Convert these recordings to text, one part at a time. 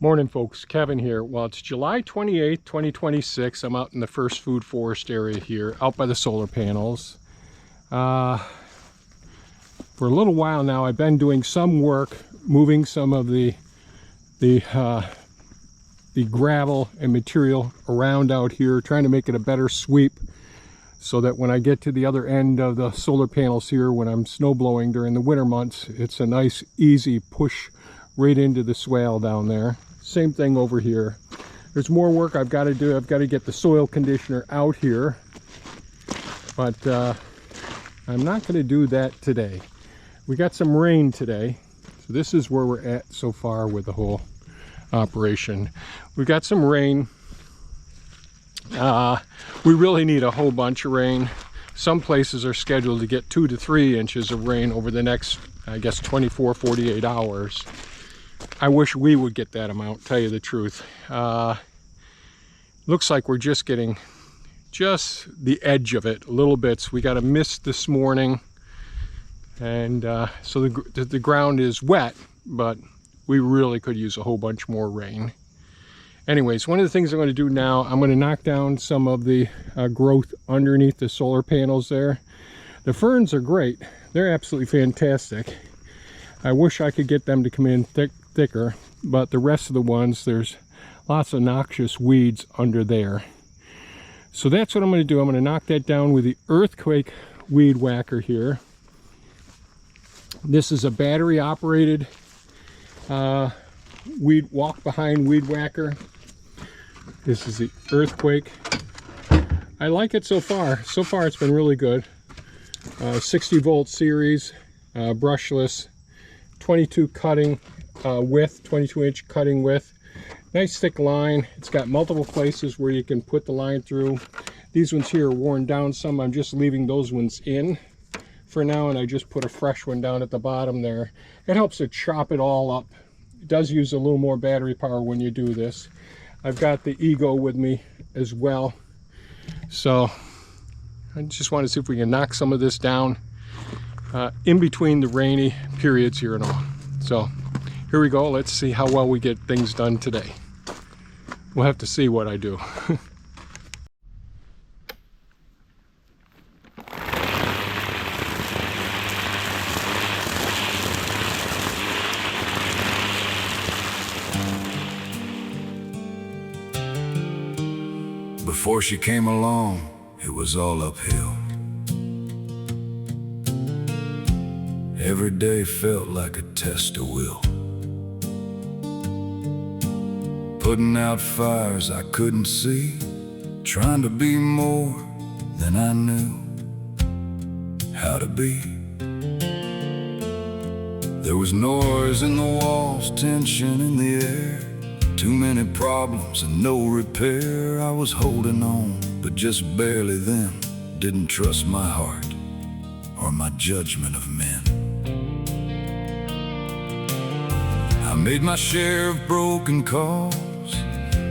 Morning folks, Kevin here. Well, it's July 28th, 2026. I'm out in the first food forest area here, out by the solar panels. For a little while now, I've been doing some work, moving some of the gravel and material around out here, trying to make it a better sweep so that when I get to the other end of the solar panels here, when I'm snow blowing during the winter months, it's a nice, easy push right into the swale down there. Same thing over here. There's more work I've got to do. I've got to get the soil conditioner out here, but I'm not going to do that today. We got some rain today, so this is where we're at so far with the whole operation. We got some rain. We really need a whole bunch of rain. Some places are scheduled to get 2 to 3 inches of rain over the next, I guess, 24, 48 hours. I wish we would get that amount, tell you the truth. Looks like we're just getting just the edge of it, little bits. We got a mist this morning, and so the ground is wet, but we really could use a whole bunch more rain. Anyways, one of the things I'm going to do now, I'm going to knock down some of the growth underneath the solar panels there. The ferns are great. They're absolutely fantastic. I wish I could get them to come in thicker, but the rest of the ones, there's lots of noxious weeds under there. So that's what I'm going to do. I'm going to knock that down with the earthquake weed whacker here. This is a battery operated walk-behind weed whacker. This is the earthquake. I like it so far. So far it's been really good. 60 volt series, brushless, 22 cutting width, 22 inch cutting width. Nice thick line. It's got multiple places where you can put the line through. These ones here are worn down some. I'm just leaving those ones in for now, and I just put a fresh one down at the bottom there. It helps to chop it all up. It does use a little more battery power when you do this. I've got the Ego with me as well. So I just want to see if we can knock some of this down in between the rainy periods here and all. So here we go. Let's see how well we get things done today. We'll have to see what I do. Before she came along, it was all uphill. Every day felt like a test of will. Putting out fires I couldn't see, trying to be more than I knew how to be. There was noise in the walls, tension in the air, too many problems and no repair. I was holding on, but just barely then. Didn't trust my heart or my judgment of men. I made my share of broken calls,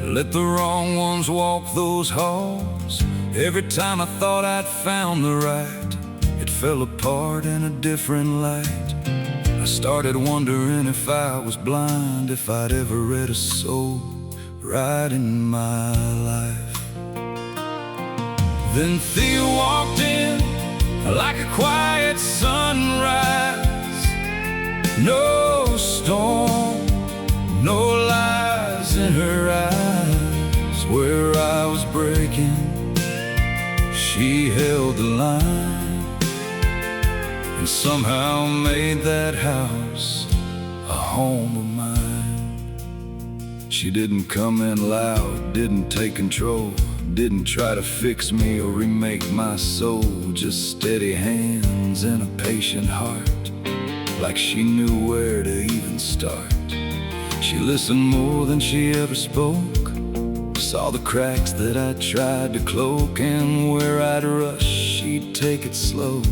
let the wrong ones walk those halls. Every time I thought I'd found the right, it fell apart in a different light. I started wondering if I was blind, if I'd ever read a soul right in my life. Then Thea walked in like a quiet sunrise. No storm, no lies in her eyes. Where I was breaking, she held the line, and somehow made that house a home of mine. She didn't come in loud, didn't take control, didn't try to fix me or remake my soul. Just steady hands and a patient heart, like she knew where to even start. She listened more than she ever spoke, saw the cracks that I tried to cloak, and where I'd rush, she'd take it slow,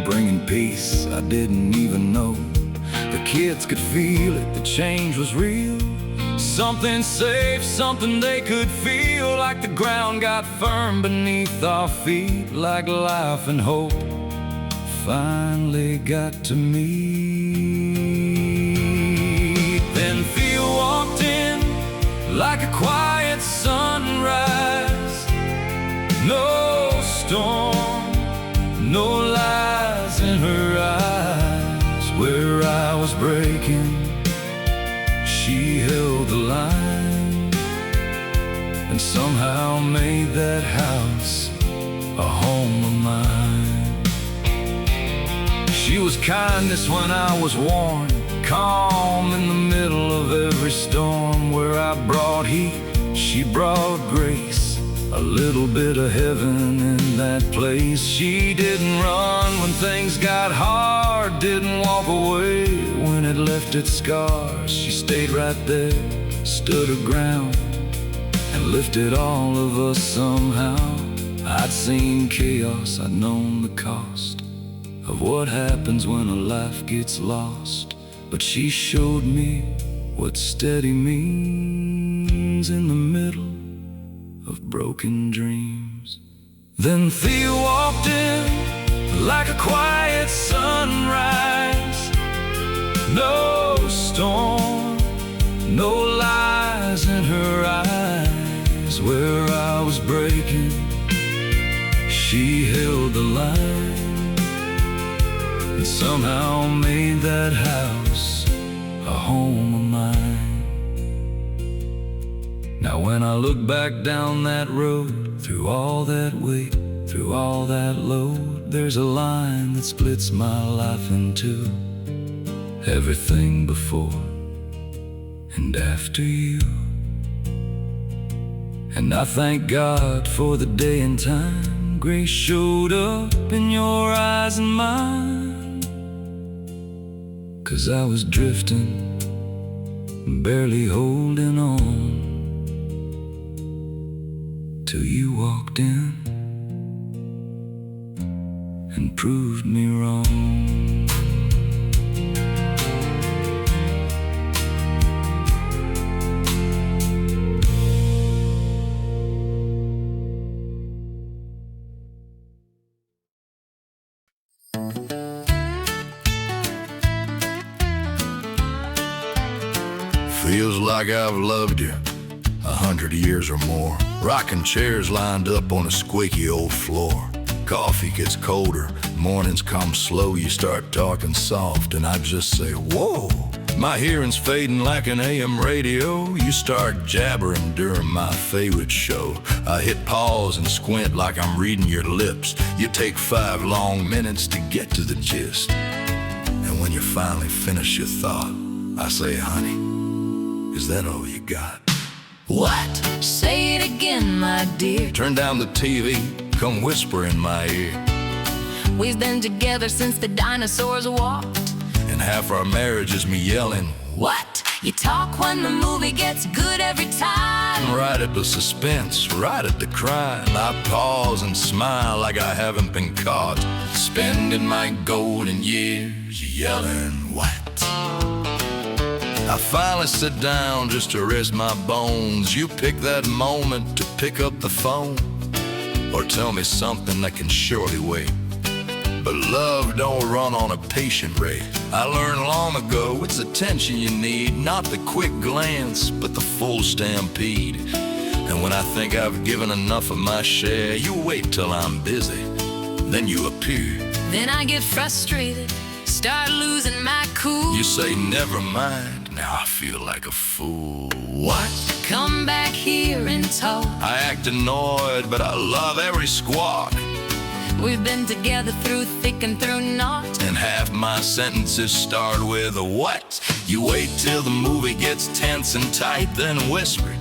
bringing peace I didn't even know. The kids could feel it, the change was real, something safe, something they could feel, like the ground got firm beneath our feet, like life and hope finally got to me. Then Thea walked in like a quiet sunrise. No storm, no lies in her eyes. Where I was breaking, she held the line, and somehow made that house a home of mine. She was kindness when I was worn, calm in the middle of every storm. Where I brought heat, she brought grace, a little bit of heaven in that place. She didn't run when things got hard, didn't walk away when it left its scars. She stayed right there, stood her ground, and lifted all of us somehow. I'd seen chaos, I'd known the cost of what happens when a life gets lost. But she showed me what steady means in the middle of broken dreams. Then Thea walked in like a quiet sunrise. No storm, no lies in her eyes. Where I was breaking, she held the line, and somehow made that house a home of mine. Now when I look back down that road, through all that weight, through all that load, there's a line that splits my life in two. Everything before and after you. And I thank God for the day and time grace showed up in your eyes and mine. 'Cause I was drifting, barely holding on, till you walked in and proved me wrong. Feels like I've loved you 100 years or more. Rocking chairs lined up on a squeaky old floor. Coffee gets colder, mornings come slow. You start talking soft and I just say, whoa. My hearing's fading like an AM radio. You start jabbering during my favorite show. I hit pause and squint like I'm reading your lips. You take 5 long minutes to get to the gist. And when you finally finish your thought, I say, honey, is that all you got? What? Say it again, my dear. Turn down the TV, come whisper in my ear. We've been together since the dinosaurs walked. And half our marriage is me yelling, what? You talk when the movie gets good every time. right at the suspense, right at the crime. I pause and smile like I haven't been caught, spending my golden years yelling, what? I finally sit down just to rest my bones. You pick that moment to pick up the phone, or tell me something that can surely wait. But love don't run on a patient rate. I learned long ago it's attention you need, not the quick glance, but the full stampede. And when I think I've given enough of my share, you wait till I'm busy, then you appear. Then I get frustrated, start losing my cool. You say never mind, now I feel like a fool. What? Come back here and talk. I act annoyed, but I love every squawk. We've been together through thick and through naught. And half my sentences start with a what? You wait till the movie gets tense and tight, then whisper,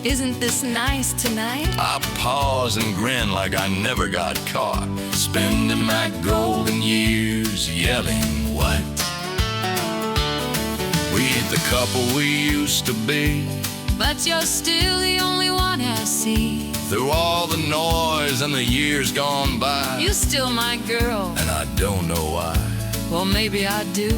isn't this nice tonight? I pause and grin like I never got caught, spending my golden years yelling, what? We ain't the couple we used to be, but you're still the only one I see. Through all the noise and the years gone by, you're still my girl, and I don't know why. Well, maybe I do.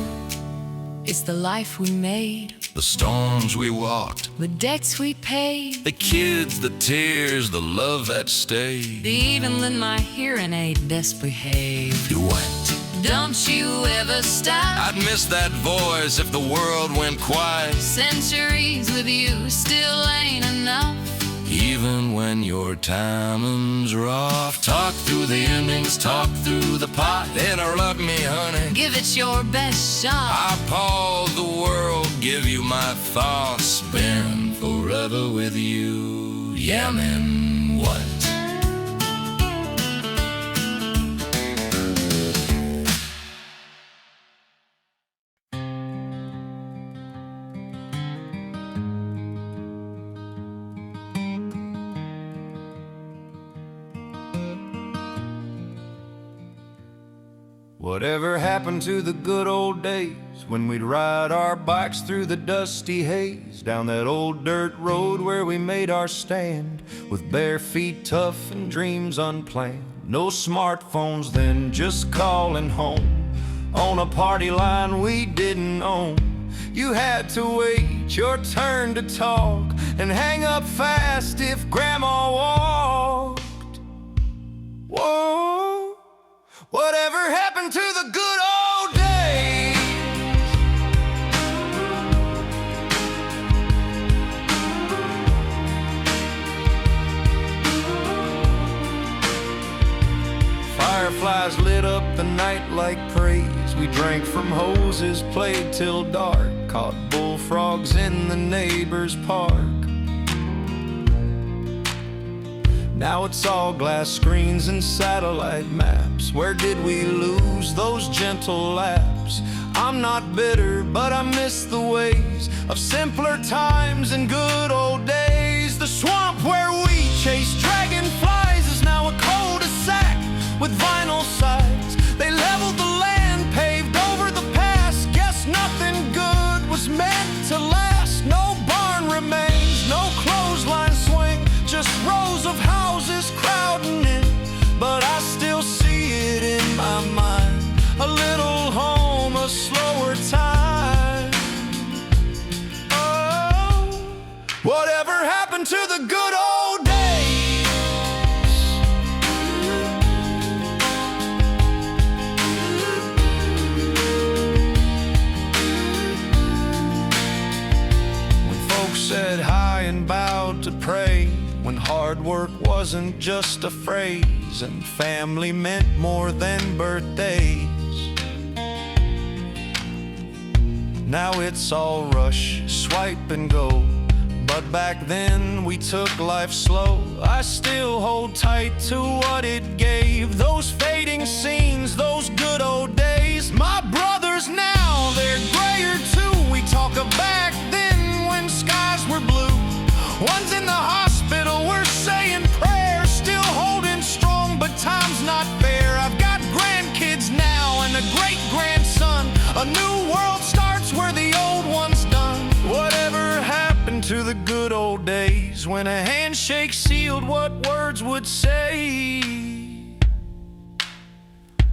It's the life we made, the storms we walked, the debts we paid, the kids, the tears, the love that stayed. They even lend my hearing aid best behaved. You what? Don't you ever stop. I'd miss that voice if the world went quiet. Centuries with you still ain't enough. Even when your timing's rough, talk through the innings, talk through the pot. Interrupt me, honey. Give it your best shot. I pause the world, give you my thoughts. Spend forever with you. Yeah, man, what? Whatever happened to the good old days when we'd ride our bikes through the dusty haze, down that old dirt road where we made our stand, with bare feet tough and dreams unplanned. No smartphones then, just calling home on a party line we didn't own. You had to wait your turn to talk and hang up fast if grandma walked. Whoa, whatever happened to the good old days? Fireflies lit up the night like praise. We drank from hoses, played till dark, caught bullfrogs in the neighbor's park. Now it's all glass screens and satellite maps. Where did we lose those gentle laps? I'm not bitter, but I miss the ways of simpler times and good old days. The swamp where we chased dragonflies is now a cul-de-sac with vinyl sides. They leveled the land, paved over the past. Guess nothing good was meant to last. No barn remains, no clothesline swing, just rows of houses crowding in. But I still see it in my mind, a little home, a slower time. Oh, whatever happened to the good old days? When folks said hi and bowed to pray, when hard work wasn't just a phrase and family meant more than birthdays. Now it's all rush, swipe and go. But back then we took life slow. I still hold tight to what it gave. Those fading scenes, those good old days. My brothers now, they're grayer too. We talk of back then when skies were blue. One's in the hospital, we're saying prayers, still holding strong, but time's not fair. I've got grandkids now and a great-grandson. A new world starts where the old one's done. Whatever happened to the good old days when a handshake sealed what words would say?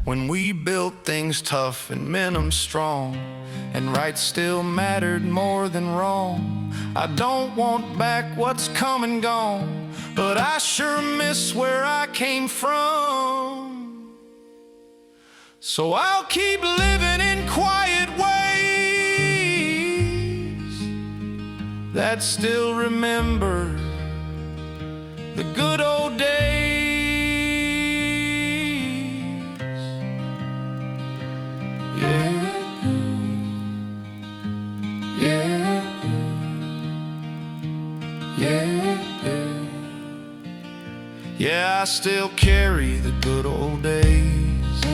When we built things tough and meant 'em strong, and right still mattered more than wrong. I don't want back what's come and gone, but I sure miss where I came from. So I'll keep living in quiet ways that still remember the good old days. Yeah. Yeah, yeah, yeah, I still carry the good old days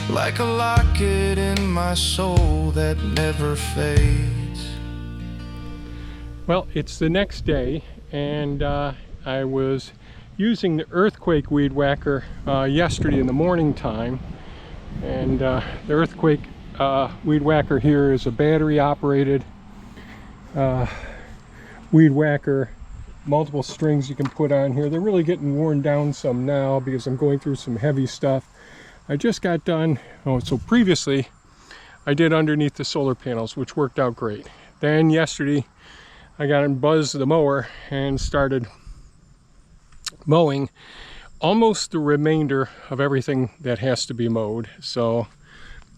like a locket in my soul that never fades. Well, it's the next day, and I was using the earthquake weed whacker yesterday in the morning time, and the earthquake weed whacker here is a battery operated weed whacker, multiple strings you can put on here. They're really getting worn down some now because I'm going through some heavy stuff. I just got done, so previously I did underneath the solar panels, which worked out great. Then yesterday I got and buzzed the mower and started mowing almost the remainder of everything that has to be mowed. So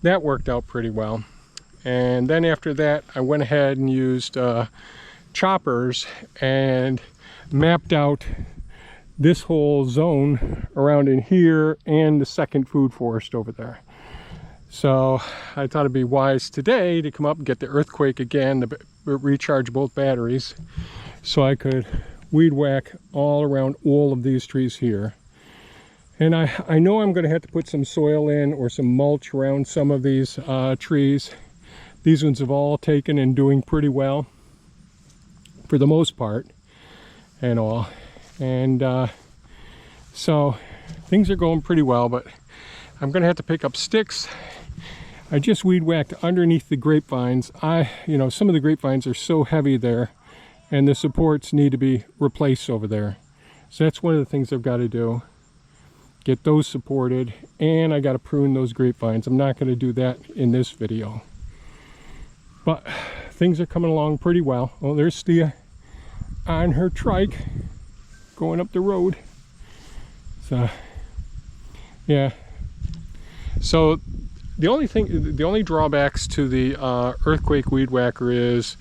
that worked out pretty well. And then after that, I went ahead and used choppers and mapped out this whole zone around in here and the second food forest over there. So I thought it'd be wise today to come up and get the earthquake again, to recharge both batteries, so I could weed whack all around all of these trees here. And I know I'm going to have to put some soil in or some mulch around some of these trees. These ones have all taken and doing pretty well for the most part and all. And so things are going pretty well, but I'm going to have to pick up sticks. I just weed whacked underneath the grapevines. You know, some of the grapevines are so heavy there, and the supports need to be replaced over there. So that's one of the things I've got to do. Get those supported, and I got to prune those grapevines. I'm not going to do that in this video. But things are coming along pretty well. Oh, there's Stia on her trike going up the road. So, yeah. So the only drawbacks to the earthquake weed whacker is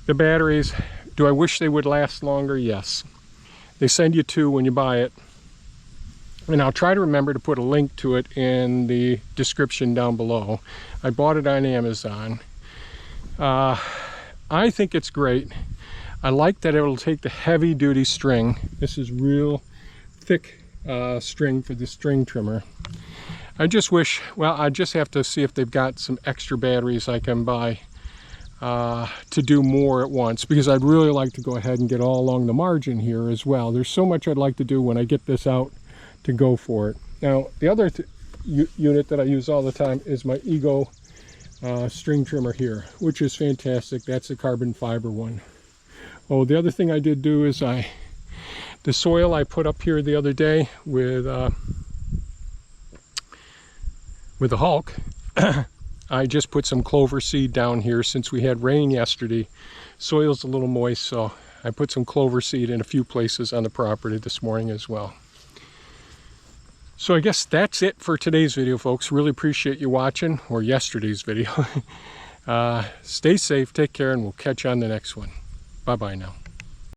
the batteries. Do I wish they would last longer? Yes. They send you 2 when you buy it. And I'll try to remember to put a link to it in the description down below. I bought it on Amazon. I think it's great. I like that it'll take the heavy duty string. This is real thick string for the string trimmer. I just wish, well, I just have to see if they've got some extra batteries I can buy to do more at once, because I'd really like to go ahead and get all along the margin here as well. There's so much I'd like to do when I get this out to go for it. Now, the other unit that I use all the time is my Ego string trimmer here, which is fantastic. That's the carbon fiber one. Oh, the other thing I did do is the soil I put up here the other day with the Hulk, I just put some clover seed down here since we had rain yesterday. Soil's a little moist, so I put some clover seed in a few places on the property this morning as well. So I guess that's it for today's video, folks. Really appreciate you watching, or yesterday's video. Stay safe, take care, and we'll catch you on the next one. Bye-bye now.